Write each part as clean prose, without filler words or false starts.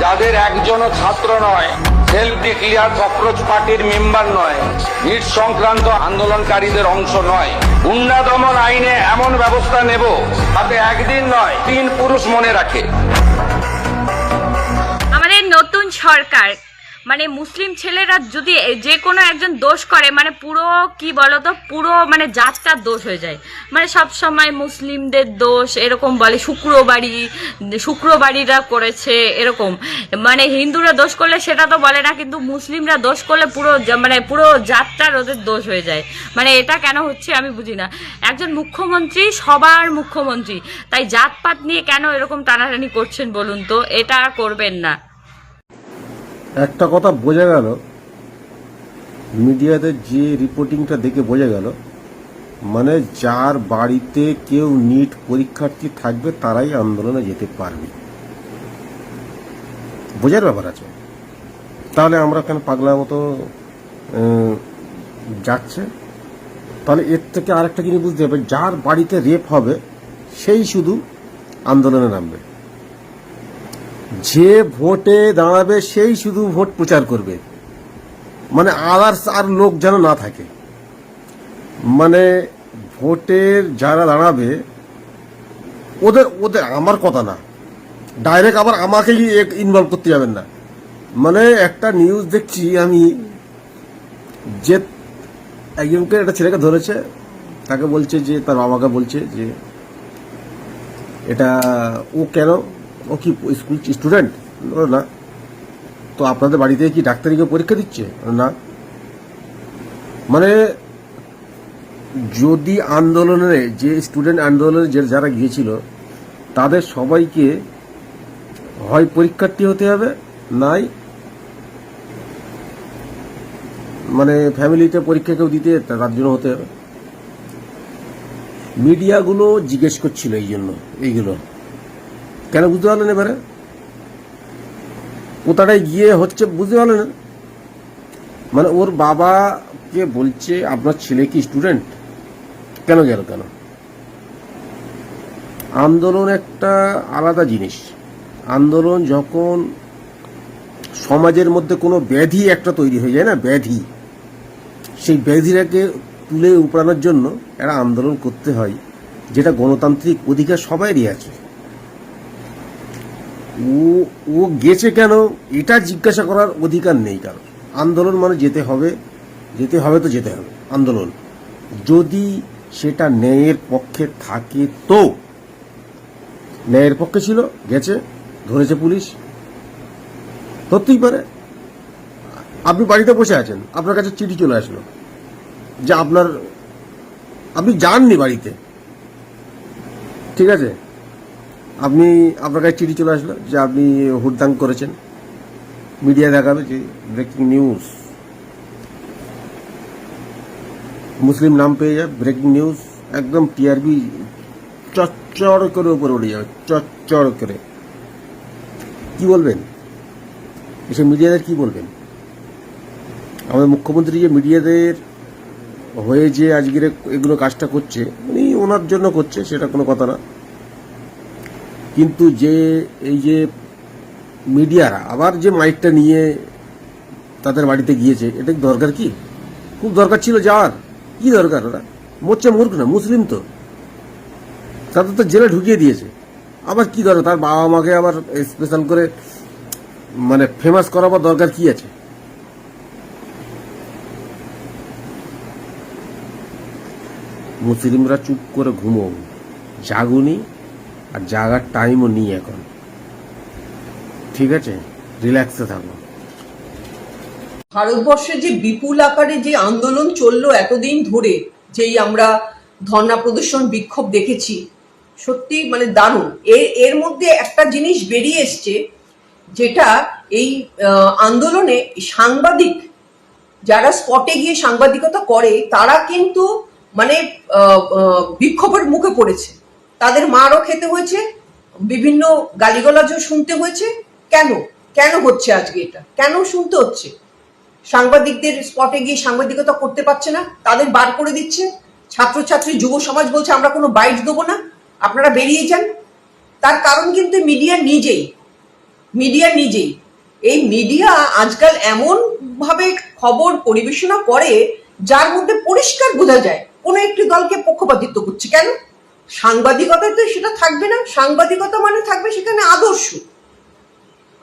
যাদের একজনও ছাত্র নয়, সেলফ ডিক্লিয়ার ককরোচ পার্টির মেম্বার নয়, নিট সংক্রান্ত আন্দোলনকারীদের অংশ নয়, গুন্ডা দমন আইনে এমন ব্যবস্থা নেব তাতে একদিন নয় 3 পুরুষ মনে রাখে। আমাদের নতুন সরকার মানে মুসলিম ছেলেরা যদি যে কোনো একজন দোষ করে মানে পুরো কি বলতো পুরো মানে জাতটার দোষ হয়ে যায়। মানে সব সময় মুসলিমদের দোষ এরকম বলে, শুক্রবাড়িরা করেছে এরকম, মানে হিন্দুরা দোষ করলে সেটা তো বলে না, কিন্তু মুসলিমরা দোষ করলে পুরো জাতটার ওদের দোষ হয়ে যায়। মানে এটা কেন হচ্ছে আমি বুঝি না। একজন মুখ্যমন্ত্রী সবার মুখ্যমন্ত্রী, তাই জাতপাত নিয়ে কেন এরকম টানাটানি করছেন বলুন তো? এটা আর করবেন না। একটা কথা বোঝা গেল, মিডিয়াতে যে রিপোর্টিংটা দেখে বোঝা গেল, মানে যার বাড়িতে কেউ নিট পরীক্ষার্থী থাকবে তারাই আন্দোলনে যেতে পারবে, বোঝার ব্যাপার আছে। তাহলে আমরা কেন পাগলা মতো যাচ্ছে? তাহলে এর থেকে আরেকটা জিনিস বুঝতে হবে, যার বাড়িতে রেপ হবে সেই শুধু আন্দোলনে নামবে, যে ভোটে দাঁড়াবে সেই শুধু ভোট প্রচার করবে, মানে আদার্স আর লোক যেন না থাকে। মানে ভোটের যারা দাঁড়াবে ওদের ওদের আমার কথা না, ডাইরেক্ট আবার আমাকেই ইনভলভ করতে যাবেন না। মানে একটা নিউজ দেখছি আমি, যে একজনকে একটা ছেলেকে ধরেছে, তাকে বলছে যে তার বাবাকে বলছে যে এটা ও কেন, ও কি স্কুল স্টুডেন্ট না, তো আপনাদের বাড়িতে কি ডাক্তারিকে পরীক্ষা দিচ্ছে না। মানে যদি আন্দোলনে যে স্টুডেন্ট আন্দোলনে যারা গিয়েছিল তাদের সবাইকে হয় পরীক্ষার্থী হতে হবে, নাই মানে ফ্যামিলিতে পরীক্ষা কেউ দিতে তার জন্য হতে হবে। মিডিয়াগুলো জিজ্ঞেস করছিল এই জন্য এইগুলো কেন বুঝতে পারলেন? এবারে কোথাটায় গিয়ে হচ্ছে বুঝতে পারলেন? মানে ওর বাবাকে বলছে আপনার ছেলে কি স্টুডেন্ট, কেন গেল কেন? আন্দোলন একটা আলাদা জিনিস। আন্দোলন যখন সমাজের মধ্যে কোনো ব্যাধি একটা তৈরি হয়ে যায় না, ব্যাধি, সেই ব্যাধিটাকে তুলে উপড়ানোর জন্য একটা আন্দোলন করতে হয়, যেটা গণতান্ত্রিক অধিকার সবাইরই আছে। ও গেছে কেন এটা জিজ্ঞাসা করার অধিকার নেই কারণ। আন্দোলন মানে যেতে হবে, তো যেতে হবে আন্দোলন, যদি সেটা ন্যায়ের পক্ষে থাকে। তো ন্যায়ের পক্ষে ছিল, গেছে, ধরেছে পুলিশ, ধরতেই পারে। আপনি বাড়িতে বসে আছেন, আপনার কাছে চিঠি চলে আসলো যে আপনি যাননি বাড়িতে, ঠিক আছে, আপনার কাছে চিঠি চলে আসলো যে আপনি হুড়দাং করেছেন, মিডিয়া দেখাবে যে ব্রেকিং নিউজ, মুসলিম নাম পেয়ে যাবে, ব্রেকিং নিউজ, একদম টিআরপি চচ্চড় করে উপরে উঠে যাবে, চচ্চড় করে। কি বলবেন এসব মিডিয়াদের? কি বলবেন? আমাদের মুখ্যমন্ত্রী যে মিডিয়াদের হয়ে যে আজকের এগুলো কাজটা করছে, উনি ওনার জন্য করছে, সেটা কোনো কথা না। কিন্তু যে এই যে মিডিয়ারা আবার যে মাইকটা নিয়ে তাদের বাড়িতে গিয়েছে, এটা দরকার কি? খুব দরকার ছিল যাওয়ার। কি দরকার? ওরা মরছে মূর্খ না, মুসলিম তো, তাদের তো জেলে ঢুকিয়ে দিয়েছে, আবার কি দরকার? তার বাবা মাকে আবার স্পেশাল করে মানে ফেমাস করাবার দরকার কি আছে? মুসলিমরা চুপ করে ঘুমো, জাগুনি, আর জাগার টাইমও নিয়ে এখন, ঠিক আছে, রিল্যাক্সে থাকো। ভারতবর্ষে যে বিপুল আকারে যে আন্দোলন চললো এতদিন ধরে, যেই আমরা ধর্ণা প্রদর্শন বিক্ষোভ দেখেছি, সত্যি মানে দারুণ। এর মধ্যে একটা জিনিস বেরিয়ে এসছে, যেটা এই আন্দোলনে সাংবাদিক যারা স্পটে গিয়ে সাংবাদিকতা করে তারা কিন্তু মানে বিক্ষোভের মুখে পড়েছে, তাদের মারও খেতে হয়েছে, বিভিন্ন গালিগালাজও শুনতে হয়েছে। কেন কেন হচ্ছে আজকে এটা? কেন শুনতে হচ্ছে? সাংবাদিকদের স্পটে গিয়ে সাংবাদিকতা করতে পারছে না, তাদের বার করে দিচ্ছে। ছাত্রছাত্রী যুব সমাজ বলছে আমরা কোনো বাইট দেবো না, আপনারা বেরিয়ে যান। তার কারণ কিন্তু মিডিয়া নিজেই, মিডিয়া নিজেই। এই মিডিয়া আজকাল এমন ভাবে খবর পরিবেশনা করে যার মধ্যে পরিষ্কার বোঝা যায় কোনো একটি দলকে পক্ষপাতিত্ব করছে। কেন? সাংবাদিকতায় তো সেটা থাকবে না। সাংবাদিকতা মানে থাকবে সেখানে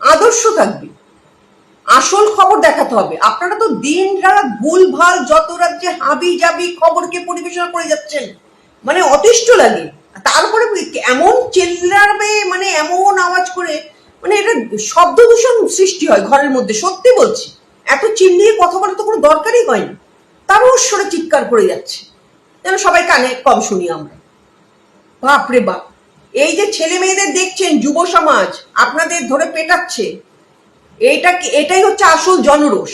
আদর্শ থাকবে, আসল খবর দেখাতে হবে। আপনারা তো দিন রাত ভুলভাল যত রাজ্যে হাবি জাবি খবরকে পরিবেশনা করে যাচ্ছেন, মানে অতিষ্ঠ লাগে। তারপরে এমন চেল্লাবে, মানে এমন আওয়াজ করে, মানে এটা শব্দ দূষণ সৃষ্টি হয় ঘরের মধ্যে। সত্যি বলছি, এত চিল্লিয়ে কথা বলার তো কোনো দরকারই হয়নি। তারও স্বরে চিৎকার করে যাচ্ছে যেন সবাই কানে কম শুনি আমরা। বাপরে বাপ, এই যে ছেলে মেয়েদের দেখছেন, যুব সমাজ আপনাদের ধরে পেটাচ্ছে, এটাই হচ্ছে আসল জনরোষ।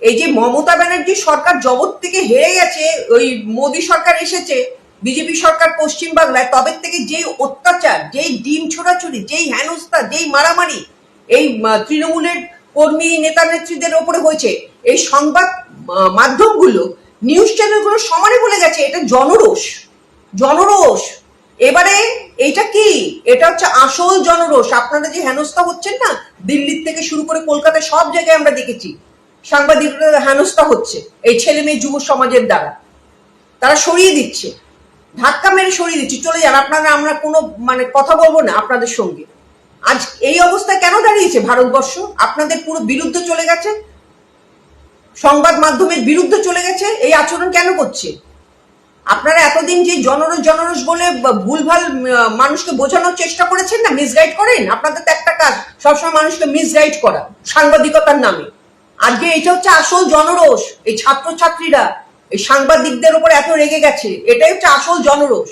এই যে মমতা ব্যানার্জি সরকার জগৎ থেকে হেরে গেছে, ওই মোদী সরকার এসেছে, বিজেপি সরকার পশ্চিম বাংলায়, তবে থেকে যেই অত্যাচার, যেই ডিম ছোড়াছুড়ি, যেই হেনস্থা, যেই মারামারি এই তৃণমূলের কর্মী নেতা নেত্রীদের ওপরে হয়েছে, এই সংবাদ মাধ্যমগুলো, নিউজ চ্যানেলগুলো সমানে বলে গেছে এটা জনরোষ। এবারে এটা কি? এটা হচ্ছে আসল জনরোষ। আপনারা যে হেনস্থা হচ্ছেন না, দিল্লির থেকে শুরু করে কলকাতায় সব জায়গায় আমরা দেখেছি সাংবাদিকরা হেনস্থা হচ্ছে এই ছেলে মেয়ে যুব সমাজের দ্বারা। তারা সরিয়ে দিচ্ছে, ধাক্কা মেরে সরিয়ে দিচ্ছে, চলে যান আপনারা, আমরা কোনো মানে কথা বলবো না আপনাদের সঙ্গে। আজ এই অবস্থায় কেন দাঁড়িয়েছে ভারতবর্ষ? আপনাদের পুরো বিরুদ্ধে চলে গেছে, সংবাদ মাধ্যমের বিরুদ্ধে চলে গেছে। এই আচরণ কেন করছে? আপনারা এতদিন যে জনরস বলে ভুলভাল মানুষকে বোঝানোর চেষ্টা করেছেন না, মিসগাইড করেন। আপনাদের তো একটা কাজ, সবসময় মানুষকে মিসগাইড করা সাংবাদিকতার নামে। আজকে এটা হচ্ছে আসল জনরোষ। এই ছাত্রছাত্রীরা এই সাংবাদিকদের উপর এত রেগে গেছে, এটাই হচ্ছে আসল জনরোষ।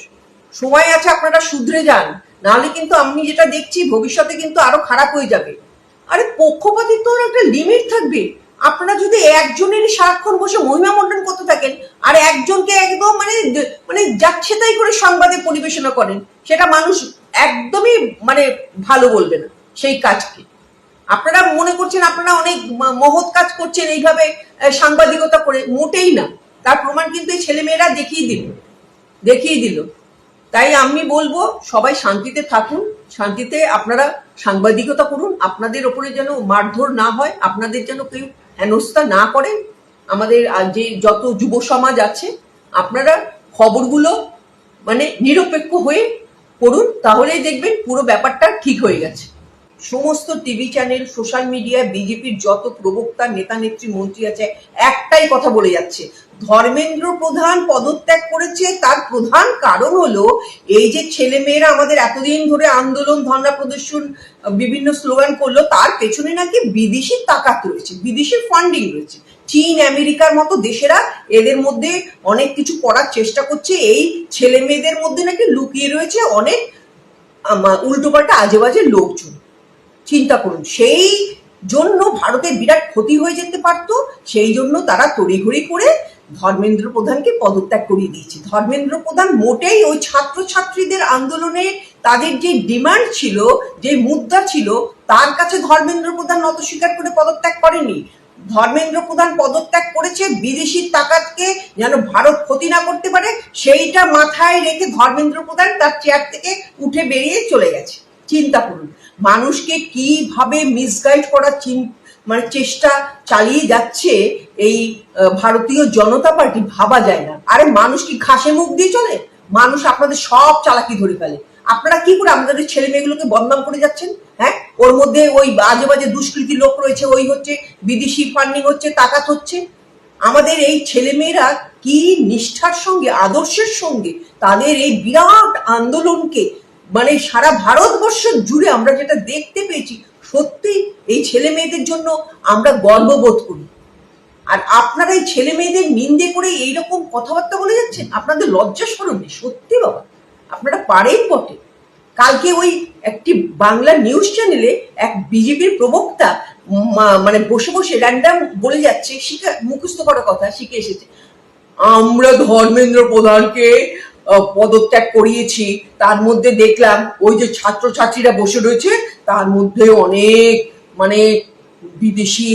সময় আছে, আপনারা শুধরে যান, নাহলে কিন্তু আমি যেটা দেখছি ভবিষ্যতে কিন্তু আরো খারাপ হয়ে যাবে। আরে পক্ষপাতিত্বর একটা লিমিট থাকবে। আপনারা যদি একজনেরই সারাক্ষণ বসে মহিমা মন্ডন করতে থাকেন আর একজনকে একদম মানে যাচ্ছে তাই করে সংবাদে পরিবেশনা করেন, সেটা মানুষ একদমই মানে ভালো বলবে না সেই কাজকে। আপনারা মনে করছেন আপনারা অনেক মহৎ কাজ করছেন এইভাবে সাংবাদিকতা করে, মোটেই না। তার প্রমাণ কিন্তু এই ছেলেমেয়েরা দেখিয়ে দিল। তাই আমি বলবো সবাই শান্তিতে থাকুন, শান্তিতে আপনারা সাংবাদিকতা করুন। আপনাদের ওপরে যেন মারধর না হয়, আপনাদের যেন কেউ হেনস্থা না করেন। আমাদের যে যত যুব সমাজ আছে, আপনারা খবরগুলো মানে নিরপেক্ষ হয়ে পড়ুন, তাহলেই দেখবেন পুরো ব্যাপারটা ঠিক হয়ে গেছে। সমস্ত টিভি চ্যানেল, সোশ্যাল মিডিয়া, বিজেপির যত প্রবক্তা, নেতা নেত্রী, মন্ত্রী আছে, একটাই কথা বলে যাচ্ছে, ধর্মেন্দ্র প্রধান পদত্যাগ করেছে। তার প্রধান কারণ হলো এই যে ছেলে মেয়েরা আমাদের এতদিন ধরে আন্দোলন, ধর্ণা প্রদর্শন, বিভিন্ন স্লোগান করলো, তার পেছনে নাকি বিদেশি তাকাত রয়েছে, বিদেশি ফান্ডিং রয়েছে। চীন, আমেরিকার মতো দেশেরা এদের মধ্যে অনেক কিছু করার চেষ্টা করছে। এই ছেলে মেয়েদের মধ্যে নাকি লুকিয়ে রয়েছে অনেক উল্টোপাল্টা আজে বাজে লোকজন। চিন্তা করুন, সেই জন্য ভারতের বিরাট ক্ষতি হয়ে যেতে পারতো। সেই জন্য তারা তড়িঘড়ি করে ধর্মেন্দ্র প্রধানকে পদত্যাগ করিয়ে দিয়েছে। ধর্মেন্দ্র প্রধান মোটেই ওই ছাত্রছাত্রীদের আন্দোলনে তাদের যে ডিমান্ড ছিল, যে মুদ্রা ছিল, তার কাছে ধর্মেন্দ্র প্রধান নত স্বীকার করে পদত্যাগ করেনি। ধর্মেন্দ্র প্রধান পদত্যাগ করেছে বিদেশি তাকাতকে যেন ভারত ক্ষতি না করতে পারে, সেইটা মাথায় রেখে ধর্মেন্দ্র প্রধান তার চেয়ার থেকে উঠে বেরিয়ে চলে গেছে। চিন্তা করুন, মানুষকে কিভাবে মিসগাইড করার মানে চেষ্টা চালিয়ে যাচ্ছে এই ভারতীয় জনতা পার্টি, ভাবা যায় না। আরে মানুষ কি ঘাসে মুখ দিয়ে চলে? মানুষ আপনাদের সব চালাকি ধরে ফেলে। আপনারা কি করে আমাদের ছেলে মেয়েগুলোকে বদনাম করে যাচ্ছেন? হ্যাঁ, ওর মধ্যে ওই বাজে বাজে দুষ্কৃতী লোক রয়েছে, ওই হচ্ছে বিদেশি ফান্ডিং হচ্ছে, তাকাত হচ্ছে। আমাদের এই ছেলেমেয়েরা কি নিষ্ঠার সঙ্গে, আদর্শের সঙ্গে তাদের এই বিরাট আন্দোলনকে মানে সারা ভারতবর্ষ জুড়ে আমরা যেটা দেখতে পেয়েছি, সত্যি এই ছেলে মেয়েদের জন্য আমরা গর্ববোধ করি। আর আপনারা এই ছেলে মেয়েদের নিন্দে করে এইরকম কথাবার্তা বলে যাচ্ছেন, আপনাদের লজ্জা শরম নেই? সত্যি বাবা, আপনারা পারেন বটে। কালকে ওই একটি বাংলা নিউজ চ্যানেলে এক বিজেপির প্রবক্তা মানে বসে বসে র্যান্ডাম বলে যাচ্ছে, মুখস্থ করার কথা শিখে এসেছে, আমরা ধর্মেন্দ্র প্রধানকে পদত্যাগ করিয়েছি, তার মধ্যে দেখলাম ওই যে ছাত্রছাত্রীরা বসে রয়েছে তার মধ্যে অনেক মানে বিদেশি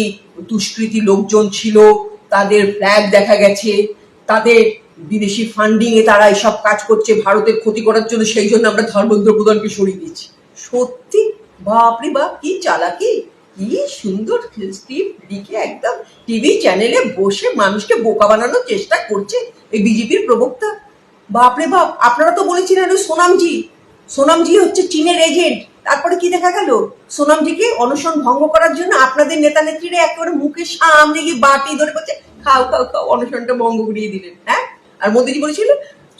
দুষ্কৃতী লোকজন ছিল, তাদের ফ্ল্যাগ দেখা গেছে, তাদের বিদেশি ফান্ডিং এ তারা এইসব কাজ করছে ভারতের ক্ষতি করার জন্য, সেই জন্য আমরা ধর্মেন্দ্র প্রধানকে সরিয়ে দিয়েছি। সত্যি বাপরে বাপ, কি চালাকি, কি সুন্দর স্ক্রিপ্ট লিখে একদম টিভি চ্যানেলে বসে মানুষকে বোকা বানানোর চেষ্টা করছে এই বিজেপির প্রবক্তা। বাপরে বাপ, আপনারা তো বলেছিলেন ওই সোনামজি হচ্ছে চীনের এজেন্ট। তারপরে কি দেখা গেল? সোনামজিকে অনশন ভঙ্গ করার জন্য আপনাদের নেতা নেত্রীরা একেবারে মুখের সামনে গিয়ে বাটি ধরে বলছে খাও খাও খাও, অনশনটা ভঙ্গ করিয়ে দিলেন। হ্যাঁ, আর মোদিজি বলেছিল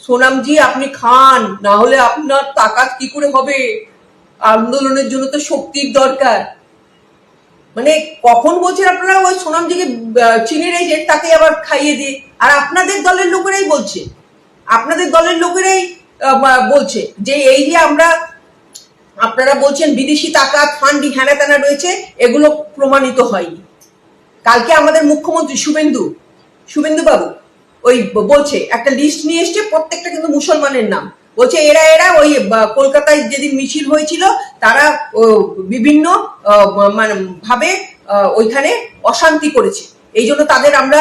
সোনামজি আপনি খান, না হলে আপনার তাকাত কি করে হবে, আন্দোলনের জন্য তো শক্তির দরকার। মানে কখন বলছেন আপনারা ওই সোনামজিকে চীনের এজেন্ট, তাকে আবার খাইয়ে দিয়ে, আর আপনাদের দলের লোকেরাই বলছে, বলছে যে এই যে আমরা, আপনারা বলছেন বিদেশি টাকা ফান্ডি হ্যানা ত্যানা রয়েছে, এগুলো প্রমাণিত হয়নি। কালকে আমাদের মুখ্যমন্ত্রী শুভেন্দু বাবু ওই বলছে একটা লিস্ট নিয়ে এসছে, প্রত্যেকটা কিন্তু মুসলমানের নাম, বলছে এরা ওই কলকাতায় যেদিন মিছিল হয়েছিল তারা বিভিন্ন মানে ভাবে ওইখানে অশান্তি করেছে, এই জন্য তাদের আমরা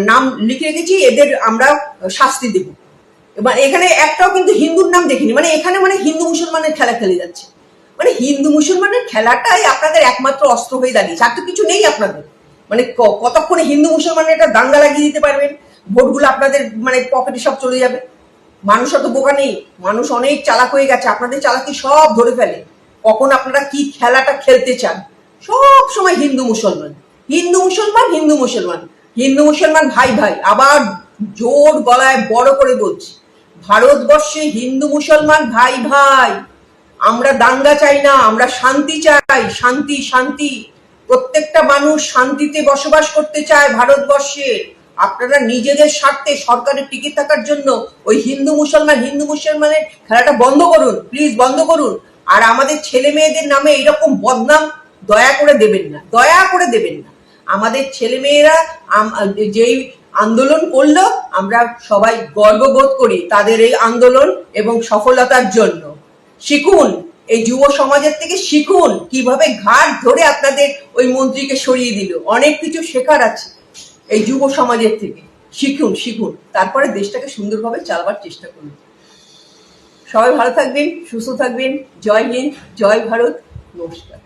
নাম লিখে রেখেছি, এদের আমরা শাস্তি দেব। এবার এখানে একটাও কিন্তু হিন্দুর নাম দেখিনি, মানে এখানে মানে হিন্দু মুসলমানের খেলা খেলে যাচ্ছে, মানে হিন্দু মুসলমানের খেলাটাই আপনাদের একমাত্র অস্ত্র হয়ে দাঁড়িয়েছে, আর তো কিছু নেই আপনাদের। মানে কতক্ষণে হিন্দু মুসলমানের একটা দাঙ্গা লাগিয়ে দিতে পারবেন, ভোটগুলো আপনাদের মানে পকেটে সব চলে যাবে। মানুষ অত বোকা নেই, মানুষ অনেক চালাক হয়ে গেছে, আপনাদের চালাকি সব ধরে ফেলে। কখন আপনারা কি খেলাটা খেলতে চান, সব সময় হিন্দু মুসলমান ভাই ভাই। আবার জোর গলায় বড় করে বলছি, ভারতবর্ষে হিন্দু মুসলমান ভাই ভাই। আমরা দাঙ্গা চাই না, আমরা শান্তি চাই, শান্তি। প্রত্যেকটা মানুষ শান্তিতে বসবাস করতে চায় ভারতবর্ষে। আপনারা নিজেদের স্বার্থে সরকারের টিকে থাকার জন্য ওই হিন্দু মুসলমানের খেলাটা বন্ধ করুন, প্লিজ বন্ধ করুন। আর আমাদের ছেলে মেয়েদের নামে এরকম বদনাম দয়া করে দেবেন না। আমাদের ছেলে মেয়েরা যেই আন্দোলন করলো, আমরা সবাই গর্ববোধ করি তাদের এই আন্দোলন এবং সফলতার জন্য। শিখুন, এই যুব সমাজের থেকে শিখুন কিভাবে ঘাট ধরে আপনাদের ওই মন্ত্রীকে সরিয়ে দিল। অনেক কিছু শেখার আছে এই যুব সমাজের থেকে, শিখুন, তারপরে দেশটাকে সুন্দরভাবে চালাবার চেষ্টা করুন। সবাই ভালো থাকবেন, সুস্থ থাকবেন। জয় হিন্দ, জয় ভারত, নমস্কার।